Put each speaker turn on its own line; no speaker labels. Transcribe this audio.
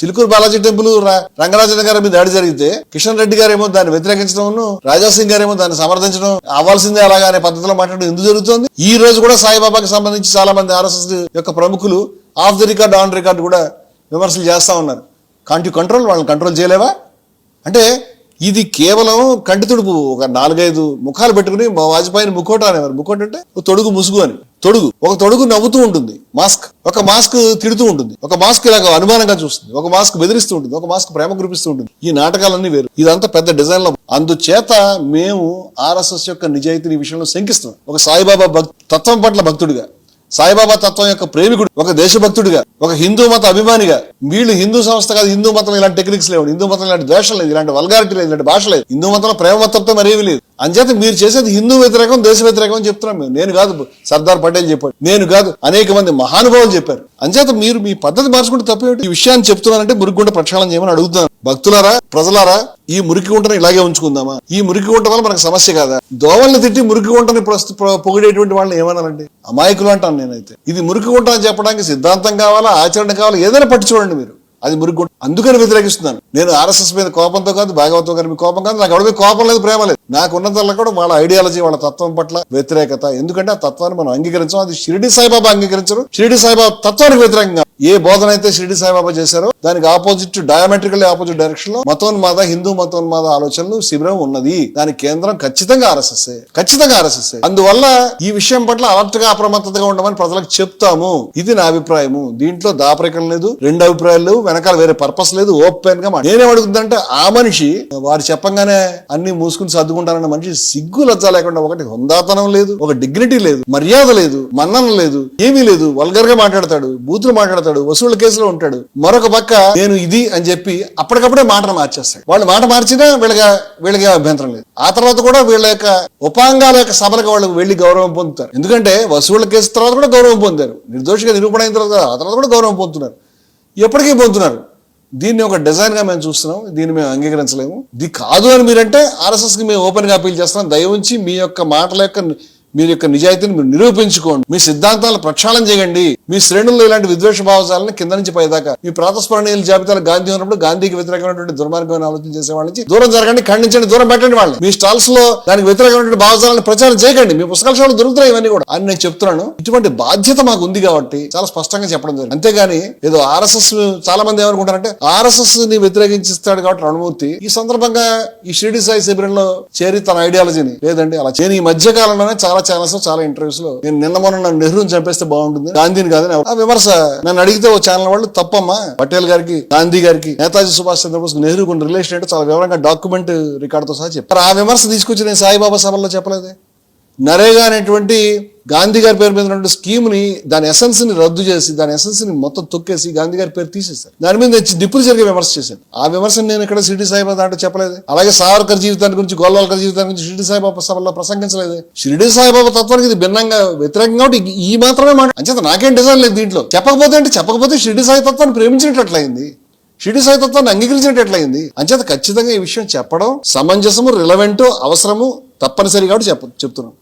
Chilukuru Balaji temple Rangarajan గారి మీద దాడి జరిగితే కిషన్ రెడ్డి గారేమో దాన్ని వ్యతిరేకించడం, రాజాసింగ్ గారేమో దాన్ని సమర్థించడం, అవ్వాల్సిందే అలాగా అనే పద్ధతిలో మాట్లాడడం ఎందుకు జరుగుతుంది? ఈ రోజు కూడా సాయిబాబాకి సంబంధించి చాలా మంది ఆర్ఎస్ఎస్ యొక్క ప్రముఖులు of the record on record కూడా విమర్శలు చేస్తా ఉన్నారు. కాంట్ యు కంట్రోల్, వాళ్ళని కంట్రోల్ చేయలేవా? అంటే ఇది కేవలం కంటి తుడుపు. ఒక 4-5 ముఖాలు పెట్టుకుని వాజ్పేయిని ముక్కోట అనేవారు. ముక్కోట అంటే తొడుగు ముసుగు అని. ఒక తొడుగు నవ్వుతూ ఉంటుంది మాస్క్, ఒక మాస్క్ తిడుతూ ఉంటుంది, ఒక మాస్క్ ఇలాగ అనుమానంగా చూస్తుంది, ఒక మాస్క్ బెదిరిస్తూ ఉంటుంది, ఒక మాస్క్ ప్రేమ కురిపిస్తూ ఉంటుంది. ఈ నాటకాలన్నీ వేరు. ఇదంతా పెద్ద డిజైన్ లో. అందుచేత మేము ఆర్ఎస్ఎస్ యొక్క నిజాయితీ విషయంలో శంకిస్తున్నాం. ఒక సాయిబాబా తత్వం పట్ల భక్తుడిగా, సాయిబాబా తత్వం యొక్క ప్రేమికుడు, ఒక దేశభక్తుడిగా, ఒక హిందూ మత అభిమానిగా, వీళ్ళు హిందూ సంస్థ కాదు, హిందూ మతం ఇలాంటి టెక్నిక్స్ లేవు, హిందూ మతం ఇలాంటి ద్వేషం లేదు, ఇలాంటి వల్గారిటీ లేదు, ఇలాంటి భాష లేదు, హిందూ మతంలో ప్రేమ మతంతో మరేవి లేదు. అంచేత మీరు చేసేది హిందూ వ్యతిరేకం, దేశ వ్యతిరేకం అని చెప్తున్నాం మేము. నేను కాదు సర్దార్ పటేల్ చెప్పాడు, నేను కాదు అనేక మంది మహానుభావులు చెప్పారు. అంచేత మీరు మీ పద్ధతి మార్చుకుంటే తప్పేమిటి? ఈ విషయాన్ని చెప్తున్నానంటే మురికిగుంట ప్రక్షాళన చేయమని అడుగుతున్నాను. భక్తులారా, ప్రజలారా, ఈ మురికి గుంటను ఇలాగే ఉంచుకుందామా? ఈ మురికి గుంట వల్ల మనకు సమస్య కాదా? దోవల్ని తిట్టి మురికి గుంటని పొగిడేటువంటి వాళ్ళని ఏమనాలండి? అమాయకులు అంటాను నేనైతే. ఇది మురికి గుంట అని చెప్పడానికి సిద్ధాంతం కావాలా, ఆచరణ కావాలా, ఏదైనా పట్టు చూడండి మీరు. అది మురికి గుంట. అందుకని వ్యతిరేకిస్తున్నాను. నేను ఆర్ఎస్ఎస్ మీద కోపంతో కాదు, భాగవతం గారి మీద కోపం కాదు, నాకు ఎవరి మీద కోపం లేదు, ప్రేమ లేదు. నాకు ఉన్నదల్లా కూడా వాళ్ళ ఐడియాలజీ, వాళ్ళ తత్వం పట్ల వ్యతిరేకత. ఎందుకంటే ఆ తత్వాన్ని మనం అంగీకరించాం. అది షిరిడి సాయిబాబా అంగీకరించరు. షిరిడి సాయిబాబా తత్వానికి వ్యతిరేకంగా ఏ బోధన అయితే షిరిడి సాయిబాబా చేశారో దానికి ఆపోజిట్, డయామెట్రికల్ ఆపోజిట్ డైరెక్షన్ లో మతోన్మాద, హిందూ మతోన్మాద ఆలోచనలు శిబిరం ఉన్నది. దాని కేంద్రం ఖచ్చితంగా ఆర్ఎస్ఎస్, ఖచ్చితంగా ఆర్ఎస్ఎస్. అందువల్ల ఈ విషయం పట్ల అలర్ట్ గా, అప్రమత్తతగా ఉండమని ప్రజలకు చెప్తాము. ఇది నా అభిప్రాయము. దీంట్లో దాపరికం లేదు, 2 అభిప్రాయాలు లేవు, వెనకాల వేరే పర్పస్ లేదు. ఓపెన్ గా నేనేమడుగుతుందంటే, ఆ మనిషి వారు చెప్పంగానే అన్ని మూసుకుని సర్దుకుంటారన్న మనిషి సిగ్గు లజ్జ లేకుండా, ఒకటి హుందాతనం లేదు, ఒక డిగ్నిటీ లేదు, మర్యాద లేదు, మన్నన లేదు, ఏమీ లేదు. వల్గర్ గా మాట్లాడతాడు, బూతులు మాట్లాడతాడు, వసూళ్ల కేసులో ఉంటాడు. మరొక పక్క నేను ఇది అని చెప్పి అప్పటికప్పుడే మాటను మార్చేస్తాడు. వాళ్ళు మాట మార్చినా వీళ్ళకి అభ్యంతరం లేదు. ఆ తర్వాత కూడా వీళ్ళ యొక్క ఉపాంగాల యొక్క సభలకు వాళ్ళు వెళ్లి గౌరవం పొందుతారు. ఎందుకంటే వసూళ్ల కేసు తర్వాత కూడా గౌరవం పొందారు, నిర్దోషిగా నిరూపణ అయిన తర్వాత ఆ తర్వాత కూడా గౌరవం పొందుతున్నారు, ఎప్పటికీ పొందుతున్నారు. దీన్ని ఒక డిజైన్ గా మేము చూస్తున్నాం. దీన్ని మేము అంగీకరించలేము. ఇది కాదు అని మీరంటే ఆర్ఎస్ఎస్ కి మేము ఓపెన్ గా అప్పీల్ చేస్తున్నాం. దయవుంచి మీ యొక్క మాటల యొక్క, మీరు యొక్క నిజాయితీని మీరు నిరూపించుకోండి. మీ సిద్ధాంతాలను ప్రక్షాళన చేయండి. మీ శ్రేణుల్లో ఇలాంటి విద్వేష భావాలను కింద నుంచి పైదాకా, మీ ప్రాతస్మరణీయుల జాబితాలో గాంధీ ఉన్నప్పుడు గాంధీకి వ్యతిరేకమైనటువంటి దుర్మార్గమైన ఆలోచన చేసే వాళ్ళ నుంచి దూరం జరగండి, ఖండించండి, దూరం పెట్టండి. వాళ్ళని మీ స్టాల్స్ లో దానికి వ్యతిరేకమైనటువంటి భావజాలను ప్రచారం చేయకండి. మీ పుస్తకాల షాపులు దొరుకుతాయి ఇవన్నీ కూడా అని నేను చెప్తున్నాను. ఇటువంటి బాధ్యత మాకు ఉంది కాబట్టి చాలా స్పష్టంగా చెప్పడం జరిగింది. అంతేగాని ఏదో ఆర్ఎస్ఎస్, చాలా మంది ఏమనుకుంటారంటే ఆర్ఎస్ఎస్ ని వ్యతిరేకించిస్తాడు కాబట్టి రణమూర్తి ఈ సందర్భంగా ఈ షిరిడి సాయి శిబిరంలో చేరి తన ఐడియాలజీని, లేదండి అలా చేయని. ఈ మధ్య కాలంలోనే చాలా ఛానల్స్, చాలా ఇంటర్వ్యూస్ లో నేను నిన్న మొన్న నెహ్రూని చంపేస్తే బాగుంటుంది, గాంధీని కాదని ఆ విమర్శ నన్ను అడిగితే ఓ ఛానల్ వాళ్ళు, తప్పమ్మా, పటేల్ గారికి, గాంధీ గారికి, నేతాజీ సుభాష్ చంద్రబోస్, నెహ్రూ కొన్ని రిలేషన్ అంటే చాలా వివరంగా డాక్యుమెంట్ రికార్డుతో సహా చెప్పారు. ఆ విమర్శ తీసుకొచ్చి నేను సాయిబాబా సభల్లో చెప్పలేదే. నరేగా అనేటువంటి గాంధీ గారి పేరు మీద ఉన్నటువంటి స్కీమ్ ని, దాని ఎసెన్స్ ని రద్దు చేసి, దాని ఎసెన్స్ ని మొత్తం తొక్కేసి గాంధీ గారి పేరు తీసేశారు. దాని మీద నిప్పులు జరిగే విమర్శ చేశాను. ఆ విమర్శను నేను ఇక్కడ షిరిడి సాయిబాబా దాంట్లో చెప్పలేదు. అలాగే సావర్కర్ జీవితాన్ని గురించి, గోల్వాల్కర్ జీవితాన్ని గురించి షిరిడి సాయిబాబా సభల్లో ప్రసంగించలేదు. షిరిడి సాయిబాబా తత్వానికి ఇది భిన్నంగా, వ్యతిరేకంగా కాబట్టి ఈ మాత్రమే అంచేత నాకేం డిజైన్ లేదు దీంట్లో. చెప్పకపోతే షిరిడి సాయి తత్వాన్ని ప్రేమించినట్లయింది, షిరిడి సాయి తత్వాన్ని అంగీకరించినట్లయింది. అంచేత ఖచ్చితంగా ఈ విషయం చెప్పడం సమంజసము, రిలవెంట్, అవసరము, తప్పనిసరి కాబట్టి చెప్తున్నాం.